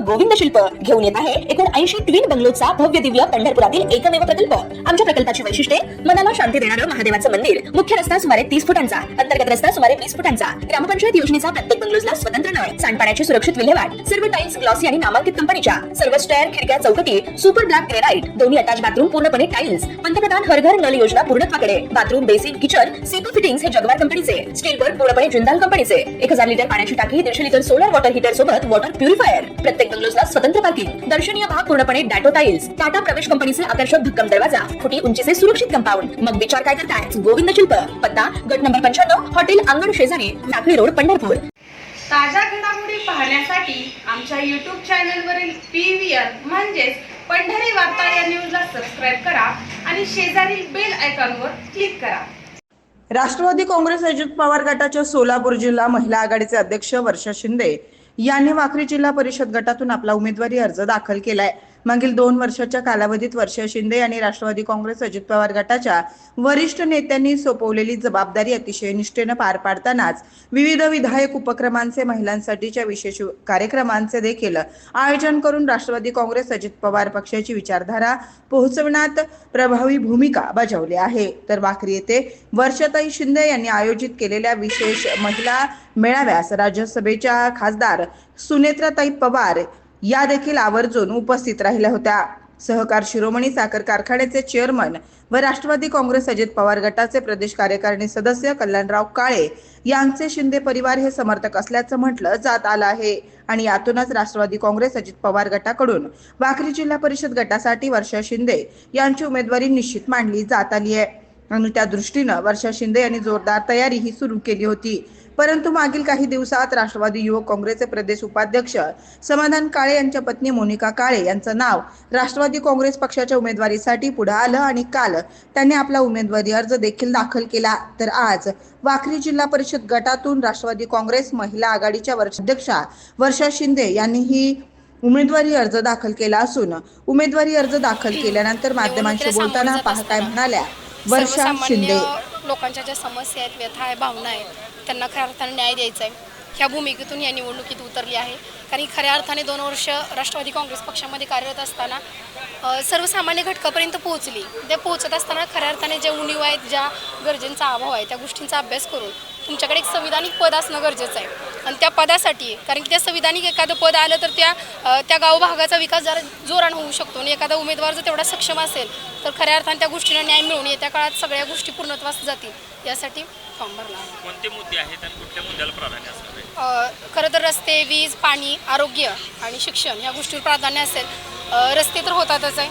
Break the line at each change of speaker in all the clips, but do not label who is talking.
गोविंद शिल्प घेऊन येत आहे एकूण 80 ट्विन बंगलोचा भव्य दिव्य पंढरपुरातील एकमेव प्रकल्प। आमच्या प्रकल्पाची वैशिष्ट्ये मनाला शांती देणारं महादेवाचं मंदिर, मुख्य रस्ता सुमारे 30 फुटांचा, अंतर्गत रस्ता सुमारे 20 फुटांचा, ग्रामपंचायत योजनेचा प्रत्येक बंगलोजला स्वतंत्र नळ, सांडपाण्याची सुरक्षित विल्हेवाट, सर्व टाइल्स ग्लॉसी आणि नामांकित कंपनीच्या, सर्व स्टेअर, खिडक्या, चौकटी सुपर ब्लॅक ग्रेनाइट, दोन्ही अटॅच बाथरूम पूर्णपणे टाइल्स, पंतप्रधान हर घर नल योजना पूर्णत्वाकडे, bathroom, basin, kitchen, CP fittings हे जगवार कंपनीचे, स्टील वर्क पूर्णपणे जिंदाल कंपनीचे, 1000 लिटर पाण्याची टाकी, 150 लिटर सोलर वॉटर हीटर सोबत वॉटर प्युरिफायर, प्रत्येक बंगलोजला स्वतंत्र पार्किंग, दर्शनीय भाग पूर्णपणे डॅटो टाइल्स, टाटा प्रवेश कंपनीचे आकर्षक भक्कम दरवाजा, फुटी उंचीचे सुरक्षित कंपाऊंड। मग विचार काय करताय? गोविंद शिल्प, पत्ता गट नंबर 95, हॉटेल अंगण शेजारी, टाकळी रोड, पंढरपूर।
ताज्या घडामोडी पाहण्यासाठी आमच्या YouTube चॅनलवरील PVR म्हणजेच पंढरी वार्ता या न्यूजला सबस्क्राइब करा आणि शेजारील बेल आयकॉनवर क्लिक करा।
राष्ट्रवादी काँग्रेस अजित पवार गटाच्या सोलापूर जिल्हा महिला आघाडीचे अध्यक्ष वर्षा शिंदे यांनी वाखरी जिल्हा परिषद गटातून आपला उमेदवारी अर्ज दाखल केलाय। मागील 2 वर्षाच्या कालावधीत वर्षा शिंदे यांनी राष्ट्रवादी काँग्रेस अजित पवार गटाच्या वरिष्ठ नेत्यांनी सोपवलेली जबाबदारी अतिशय निष्ठेने पार पाडतानाच विविध विधायक उपक्रमांचे, महिलांसाठीच्या विशेष कार्यक्रमांचे देखील आयोजन करून राष्ट्रवादी काँग्रेस अजित पवार पक्षाची विचारधारा पोहोचवण्यात प्रभावी भूमिका बजावली आहे। तर वाखरी येथे वर्षाताई शिंदे यांनी आयोजित केलेल्या विशेष महिला मेळाव्यास राज्यसभेच्या खासदार सुनेत्राताई पवार या देखील आवर्जून उपस्थित राहिल्या होत्या। सहकार शिरोमणी साखर कारखान्याचे चेअरमन व राष्ट्रवादी काँग्रेस अजित पवार गटाचे प्रदेश कार्यकारिणी सदस्य कल्याणराव काळे यांचे शिंदे परिवार हे समर्थक असल्याचं म्हटलं जात आलं आहे आणि यातूनच राष्ट्रवादी काँग्रेस अजित पवार गटाकडून वाखरी जिल्हा परिषद गटासाठी वर्षा शिंदे यांची उमेदवारी निश्चित मांडली जात आली आहे आणि त्या दृष्टीनं वर्षा शिंदे यांनी जोरदार तयारी ही सुरू केली होती। परंतु मागील काही दिवसात राष्ट्रवादी युवक काँग्रेसचे प्रदेश उपाध्यक्ष समाधान काळे यांच्या पत्नी मोनिका काळे यांचं नाव राष्ट्रवादी काँग्रेस पक्षाच्या उमेदवारीसाठी पुढे आलं आणि काल त्यांनी आपला उमेदवारी अर्ज देखील दाखल केला। तर आज वाखरी जिल्हा परिषद गटातून राष्ट्रवादी काँग्रेस महिला आघाडीच्या अध्यक्षा वर्षा शिंदे यांनी ही उमेदवारी अर्ज दाखल केला असून उमेदवारी अर्ज दाखल केल्यानंतर माध्यमांशी बोलताना पहा काय म्हणाल्या वर्षा शिंदे।
लोकांच्या ज्या समस्या आहेत, व्यथा आहे, भावना आहेत, त्यांना खऱ्या अर्थाने न्याय द्यायचा आहे ह्या भूमिकेतून या निवडणुकीत उतरली आहे। कारण खऱ्या अर्थाने 2 वर्ष राष्ट्रवादी काँग्रेस पक्षामध्ये कार्यरत असताना सर्वसामान्य घटकापर्यंत पोहोचली। ते पोहोचत असताना खऱ्या अर्थाने ज्या उणीव आहेत, ज्या गरजेचा अभाव आहे, त्या गोष्टींचा अभ्यास करून तुमच्याकडे एक संविधानिक पद असणं गरजेचं आहे आणि त्या पदासाठी, कारण की त्या संविधानिक एखादं पद आलं तर त्या गाव भागाचा विकास जरा जोरानं होऊ शकतो आणि एखादा उमेदवार जर तेवढा सक्षम असेल तर खऱ्या अर्थाने त्या गोष्टींना न्याय मिळून येत्या काळात सगळ्या गोष्टी पूर्णत्वास जातील यासाठी फॉर्म भरला आहे।
कोणते मुद्दे आहेत आणि कुठल्या मुद्द्याला प्राधान्य असणार आहे?
खरं तर रस्ते, वीज, पाणी, आरोग्य आणि शिक्षण ह्या गोष्टीवर प्राधान्य असेल। रस्ते तर होतातच आहे,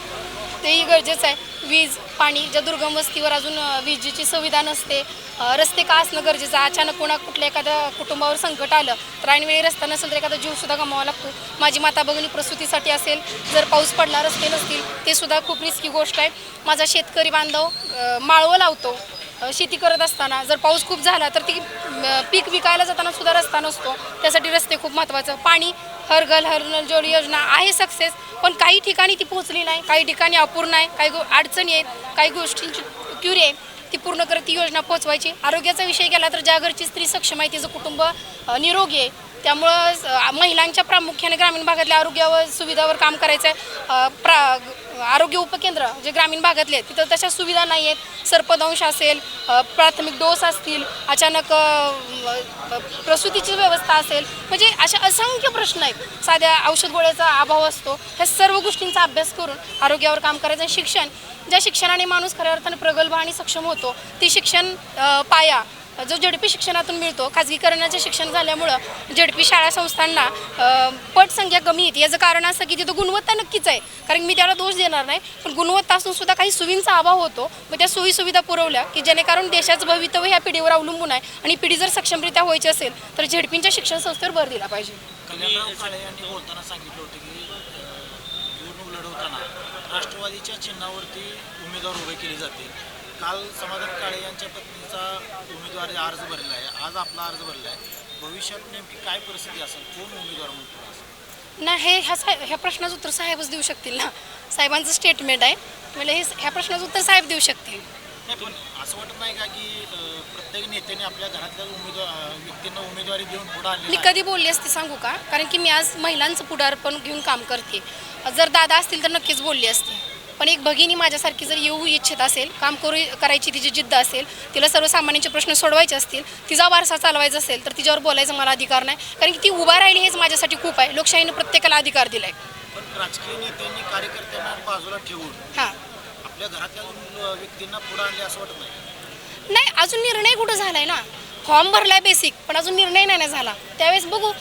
तेही गरजेचं आहे। वीज, पाणी, ज्या दुर्गम वस्तीवर अजून विजेची सुविधा नसते, रस्ते का असणं गरजेचं आहे। अचानक कुठल्या एखाद्या कुटुंबावर संकट आलं तर ऐनवेळी रस्ता नसेल तर एखादा जीवसुद्धा गमावा लागतो। माझी माता भगिनी प्रसूतीसाठी असेल, जर पाऊस पडला, रस्ते नसतील, ते सुद्धा खूप रिस्की गोष्ट आहे। माझा शेतकरी बांधव माळवं लावतो, शेती करत असताना जर पाऊस खूप झाला तर ती पीक विकायला जाताना सुद्धा रस्ता नसतो, त्यासाठी रस्ते खूप महत्त्वाचं। पाणी, हर घर हर नल जल योजना आहे सक्सेस, पण काही ठिकाणी ती पोहोचली नाही, काही ठिकाणी अपूर्ण आहे, काही अडचणी आहेत, काही गोष्टींची क्युरी आहे, ती पूर्ण करत ती योजना पोहोचवायची। आरोग्याचा विषय केला तर ज्या घरची स्त्री सक्षम आहे, तिचं कुटुंब निरोगी आहे, त्यामुळं महिलांच्या प्रामुख्याने ग्रामीण भागातल्या आरोग्यावर सुविधावर काम करायचं आहे। आरोग्य उपकेंद्र जे ग्रामीण भागातले आहेत तिथं तशा सुविधा नाही आहेत। सर्पदंश असेल, प्राथमिक डोस असतील, अचानक प्रसूतीची व्यवस्था असेल, म्हणजे अशा असंख्य प्रश्न आहेत। साध्या औषध गोळ्याचा अभाव असतो। ह्या सर्व गोष्टींचा अभ्यास करून आरोग्यावर काम करायचं। शिक्षण, ज्या शिक्षणाने माणूस खऱ्या अर्थाने प्रगल्भ आणि सक्षम होतो, ती शिक्षण पाया जो झेडपी शिक्षणातून मिळतो। खाजगीकरणाचे शिक्षण झाल्यामुळं झेडपी शाळा संस्थांना पटसंख्या कमी येते। याचं कारण असं की तिथं गुणवत्ता नक्कीच आहे, कारण मी त्याला दोष देणार नाही, पण गुणवत्ता असून सुद्धा काही सुविधांचा अभाव होतो। मग त्या सोयीसुविधा पुरवल्या की जेणेकरून देशाचं भवितव्य ह्या पिढीवर अवलंबून आहे आणि पिढी जर सक्षमरित्या व्हायची असेल तर झेडपींच्या शिक्षण संस्थेवर भर दिला पाहिजे।
कल्याणराव काळे यांनी बोलताना सांगितलं होतं की निवडणूक लढवताना राष्ट्रवादीच्या चिन्हावरती उमेदवार उभे केले जातील। काल समाधान काळे यांच्या पत्नीचा उमेदवारी अर्ज भरला आहे, आज आपला अर्ज भरला आहे। भविष्यात नेमकी काय परिस्थिती असेल, कोण उमेदवार म्हणतो
नाही, ह्या प्रश्नाचं उत्तर साहेबच देऊ शकतील ना। साहेबांचं स्टेटमेंट आहे, म्हणजे ह्या प्रश्नाचं उत्तर साहेब देऊ शकतील।
नाही, पण असं वाटत नाही का की प्रत्येक नेत्याने आपल्या घरातल्या व्यक्तींना उमेदवारी देऊन पुढे
मी
आणली
कधी बोलली असते सांगू का? कारण की मी आज महिलांचं पुढारपण घेऊन काम करते. जर दादा असतील तर नक्कीच बोलली असते. पण एक भगिनी माझ्यासारखी जर येऊ इच्छित असेल, काम करायची तिची जिद्द असेल, तिला सर्वसामान्यांचे प्रश्न सोडवायचे असतील, तिचा वारसा चालवायचा असेल, तर तिच्यावर बोलायचा मला अधिकार नाही. कारण की ती उभा राहिली हेच माझ्यासाठी खूप आहे. लोकशाहीने प्रत्येकाला अधिकार दिला आहे.
पण राजकीय नेत्यांनी कार्यकर्त्यांना बाजूला ठेवून
हां,
आपल्या घरातल्या व्यक्तींना पुढे आणले असं वाटत नाही.
नाही, अजून निर्णय कुठं झाला आहे ना. फॉर्म भरलाय बेसिक, पण अजून निर्णय नाही झाला. त्यावेळेस बघू,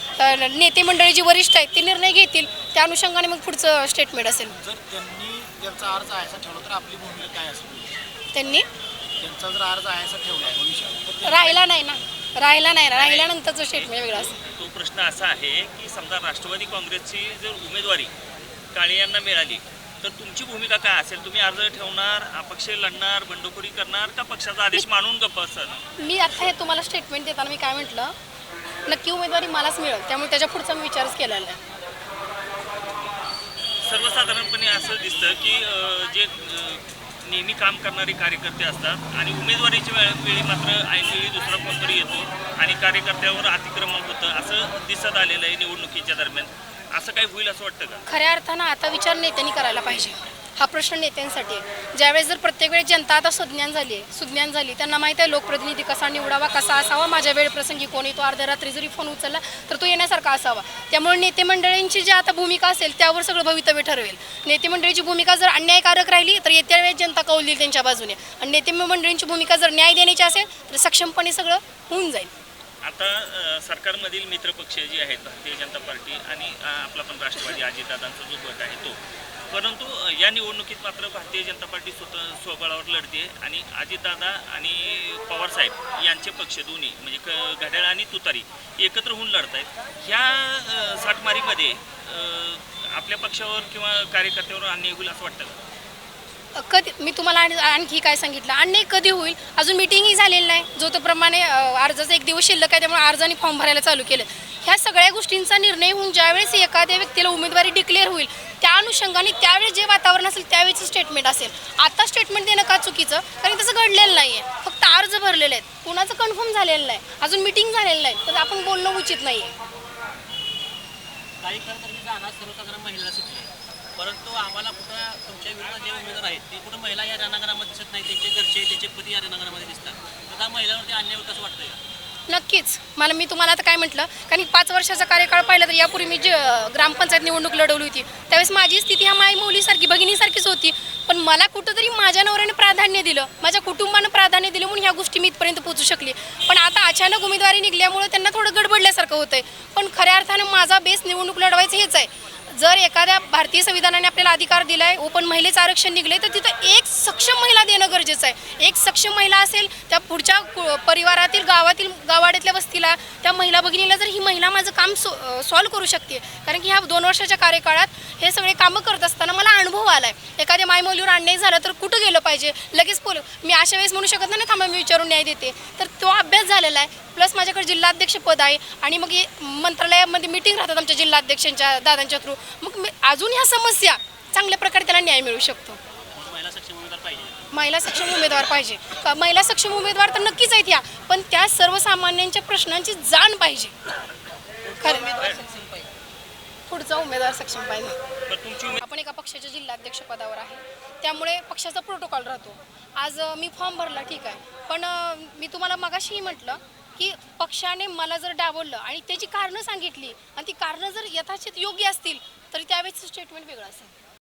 नेते मंडळी जी वरिष्ठ आहेत ते निर्णय घेतील, त्या अनुषंगाने मग पुढचं स्टेटमेंट असेल.
जर त्यांनी त्यांचा अर्ज आहेसा ठेवला तर आपली भूमिका काय असेल?
त्यांनी
त्यांचा जर अर्ज आहेसा ठेवला भविष्यात तर ते-
राहिला नाही ना, राहिल्यानंतरचं स्टेटमेंट वेगळं असेल.
तो प्रश्न असा आहे की समजा राष्ट्रवादी काँग्रेसची जर उमेदवारी काळे यांना मिळाली तर तुमची भूमिका काय असेल? तुम्ही अर्ज ठेवणार, अपक्ष लढणार, बंडखोरी करणार का पक्षाचा आदेश मानून गप्प असणार?
मी आता हे तुम्हाला स्टेटमेंट देताना मी काय म्हटलं, नक्की उमेदवारी मलाच मिळेल, त्यामुळे त्याच्या पुढचा मी विचारच केलेला आहे.
सर्वसाधारणपणे असं दिसतं की जे नेहमी काम करणारे कार्यकर्ते असतात आणि उमेदवारीच्या वेळी मात्र ऐनवेळी दुसरा कोणतरी येतो आणि कार्यकर्त्यावर अतिक्रमण होतं असं दिसत आलेलं आहे निवडणुकीच्या दरम्यान. असं काही होईल असं वाटतं का?
खऱ्या अर्थानं आता विचार नेत्यांनी करायला पाहिजे. हा प्रश्न नेत्यांसाठी आहे. ज्यावेळेस जर प्रत्येक वेळेस जनता आता सुज्ञान झाली, त्यांना माहीत आहे लोकप्रतिनिधी कसा निवडावा, कसा असावा, माझ्या वेळप्रसंगी कोणी तो अर्ध्या रात्री जरी फोन उचलला तर तो येण्यासारखा असावा. त्यामुळे नेते मंडळींची जी आता भूमिका असेल त्यावर सगळं भवितव्य ठरवेल. नेते मंडळीची भूमिका जर अन्यायकारक राहिली तर येत्या वेळेस जनता कौल देईल त्यांच्या बाजूने, आणि नेते मंडळींची भूमिका जर न्याय देण्याची असेल तर सक्षमपणे सगळं होऊन जाईल.
आता सरकारमधील मित्रपक्ष जे आहेत भारतीय जनता पार्टी आणि आपला पण राष्ट्रवादी अजितदादांचा जो गट आहे तो, परंतु या निवडणुकीत मात्र भारतीय जनता पार्टी स्वबळावर लढते आणि अजितदादा आणि पवारसाहेब यांचे पक्ष दोन्ही म्हणजे घड्याळ आणि तुतारी एकत्र होऊन लढत आहेत. ह्या साठमारीमध्ये आपल्या पक्षावर किंवा कार्यकर्त्यावर अन्याय होईल असं वाटतं का?
कधी मी तुम्हाला आणखी काय सांगितलं, अन्याय कधी होईल? अजून मिटिंगही झालेली नाही. जो तो प्रमाणे अर्जाचा एक दिवस शिल्लक आहे, त्यामुळे अर्जाने फॉर्म भरायला चालू केलं. ह्या सगळ्या गोष्टींचा निर्णय होऊन ज्यावेळेस एखाद्या व्यक्तीला उमेदवारी डिक्लेअर होईल त्या अनुषंगाने त्यावेळेस जे वातावरण असेल त्यावेळेचं स्टेटमेंट असेल. आता स्टेटमेंट देणं का चुकीचं? कारण तसं घडलेलं नाही आहे. फक्त अर्ज भरलेले आहेत, कुणाचं कन्फर्म झालेलं नाही, अजून मिटिंग झालेलं नाही, तर आपण बोलणं उचित नाही आहे.
काही कर्मचारी जाणार सर्वसाधारण महिला सुटले, परंतु आम्हाला कुठं तुमच्या विरोधात जे उमेदवार आहेत ते कुठं महिला या रणांगणामध्ये दिसत नाही, त्यांचे घरचे त्यांचे पती या रणांगणामध्ये दिसतात. तर त्या महिलांवरती अन्याय होत असं वाटतं का?
नक्कीच. मी तुम्हाला आता काय म्हटलं, कारण 5 वर्षाचा कार्यकाळ पाहिला तर यापूर्वी मी जे ग्रामपंचायत निवडणूक लढवली होती त्यावेळेस माझी स्थिती ह्या मायमुलीसारखी भगिनीसारखीच होती. पण मला कुठंतरी माझ्या नवऱ्याने प्राधान्य दिलं, माझ्या कुटुंबानं प्राधान्य दिलं, म्हणून ह्या गोष्टी मी इथपर्यंत पोहोचू शकली. पण आता अचानक उमेदवारी निघल्यामुळे त्यांना थोडं गडबडल्यासारखं होतं आहे. पण खऱ्या अर्थानं माझा बेस निवडणूक लढवायचं हेच आहे. जर एखाद्या भारतीय संविधानाने आपल्याला अधिकार दिला आहे, ओपन महिलेचं आरक्षण निघले, तर तिथं एक सक्षम महिला देणं गरजेचं आहे. एक सक्षम महिला असेल त्या पुढच्या परिवारातील गावाड्यातल्या वस्तीला त्या महिला भगिनीला जर ही महिला माझं काम सॉल्व करू शकते. कारण की ह्या 2 वर्षाच्या कार्यकाळात हे सगळे कामं करत असताना मला अनुभव आला आहे. एखाद्या मायमौलीवर अन्याय झाला तर कुठं गेलं पाहिजे, लगेच मी अशा वेळेस म्हणू शकत नाही थांबा मी विचारून न्याय देते. तर तो अभ्यास झालेला आहे. प्लस माझ्याकडे जिल्हाध्यक्ष पद आहे आणि मग मंत्रालयामध्ये मिटिंग राहतात आमच्या जिल्हाध्यक्षांच्या दादांच्या थ्रू. मग अजून ह्या समस्या चांगल्या प्रकारे त्याला न्याय मिळू शकतो.
महिला सक्षम उमेदवार पाहिजे.
महिला सक्षम उमेदवार पाहिजे. महिला सक्षम उमेदवार तर नक्कीच आहेत ह्या, पण त्या सर्वसामान्यांच्या प्रश्नांची जाण पाहिजे. पुढचा उमेदवार सक्षम पाहिजे. आपण एका पक्षाच्या जिल्हाध्यक्ष पदावर आहे, त्यामुळे पक्षाचा प्रोटोकॉल राहतो. आज मी फॉर्म भरला ठीक आहे, पण मी तुम्हाला मगाशीही म्हटलं की पक्षाने मला जर डावललं आणि त्याची कारणं सांगितली आणि ती कारणं जर यथाचित योग्य असतील तर त्यावेळेचं स्टेटमेंट वेगळं असेल.